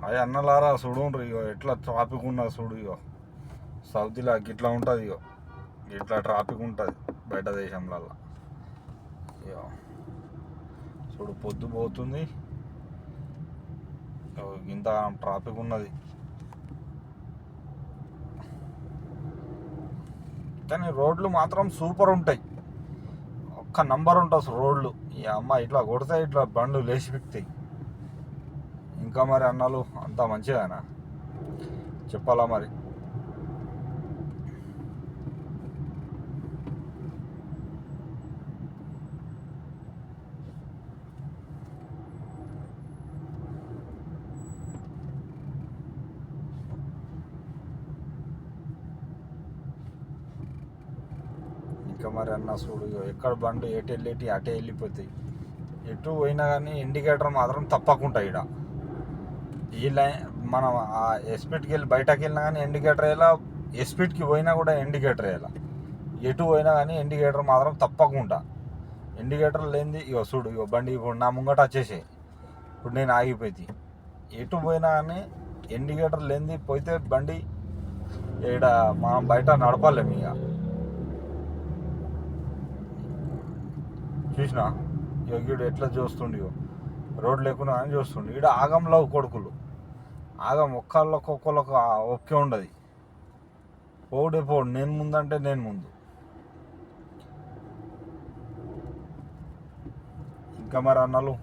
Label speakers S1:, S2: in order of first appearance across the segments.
S1: అవి అన్నలారా చూడు ఇగో ఎట్లా ట్రాఫిక్ ఉన్నది చూడు. ఇగో సౌదీలో ఇట్లా ఉంటుంది. ఇగో ఇట్లా ట్రాఫిక్ ఉంటుంది బయట దేశంలల్లో. ఇగో చూడు పొద్దు పోతుంది, ఇంత ట్రాఫిక్ ఉన్నది. కానీ రోడ్లు మాత్రం సూపర్ ఉంటాయి, ఒక్క నంబర్ ఉంటుంది రోడ్లు. ఈ అమ్మ ఇట్లా కొడితే ఇట్లా బండ్లు లేచి పిక్తాయి. ఇంకా మరి అన్నాలు అంతా మంచిగానా చెప్పాలా మరి. ఇంకా మరి అన్న చూడు ఎక్కడ బండ్లు ఎటు వెళ్ళేటి అటే వెళ్ళిపోతాయి. ఎటు పోయినా కానీ ఇండికేటర్ మాత్రం తప్పకుండా ఇక్కడ ఈ లైన్ మనం ఆ ఎస్పీడ్కి వెళ్ళి బయటకు వెళ్ళినా కానీ ఇండికేటర్ వేయాల, ఎస్పీడ్కి పోయినా కూడా ఇండికేటర్ వేయాల. ఎటు పోయినా కానీ ఇండికేటర్ మాత్రం తప్పకుండా. ఇండికేటర్ లేనిది ఇగో చూడు ఇగో బండి ఇప్పుడు నా ముంగట వచ్చేసాయి, ఇప్పుడు నేను ఆగిపోయి. ఎటు పోయినా కానీ ఇండికేటర్ లేనిది పోతే బండి ఇక్కడ మనం బయట నడపలేము. ఇక చూసినా యోగ్యుడు ఎట్లా చూస్తుండి, రోడ్ లేకుండా అని చూస్తుండే. ఇక్కడ ఆగంలో కొడుకులు ఆగం ఒక్కళ్ళకొక్కళ్ళకు ఒకే ఉండదు. పోడే పోడు, నేను ముందంటే నేను ముందు. ఇంకా మరి అన్నలు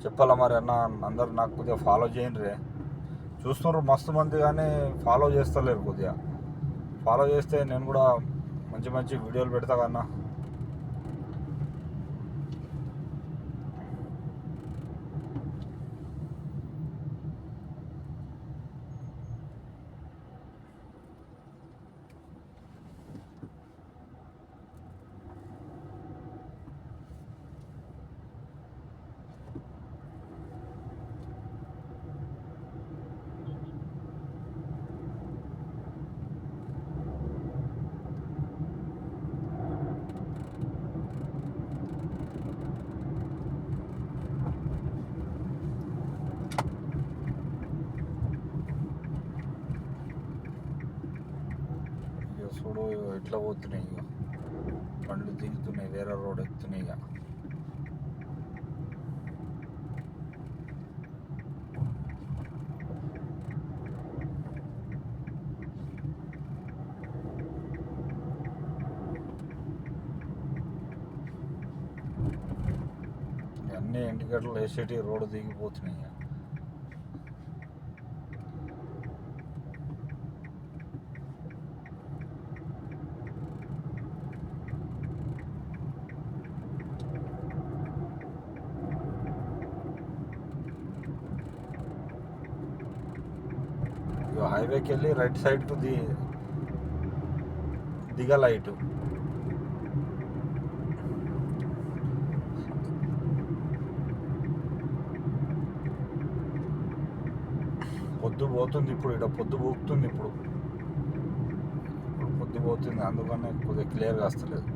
S1: చెప్పాలా మరి అన్న. అందరు నాకు కొద్దిగా ఫాలో చేయండి రే. చూస్తున్నారు మస్తు మంది కానీ ఫాలో చేస్తలేరు. కొద్దిగా ఫాలో చేస్తే నేను కూడా మంచి మంచి వీడియోలు పెడతా కన్నా. చూడు ఇట్లా పోతున్నాయి, ఇక బండ్లు దిగుతున్నాయి, వేరే రోడ్ ఎక్కుతున్నాయి. ఇక అన్ని ఇండికేటర్లు వేసేటి రోడ్డు దిగిపోతున్నాయి. హైవేకి వెళ్ళి రైట్ సైడ్కు దిగాల ఇటు. పొద్దు పోతుంది ఇప్పుడు, ఇక్కడ పొద్దు పోతుంది ఇప్పుడు పొద్దు పోతుంది, అందుకనే కొద్దిగా క్లియర్గా వస్తలేదు.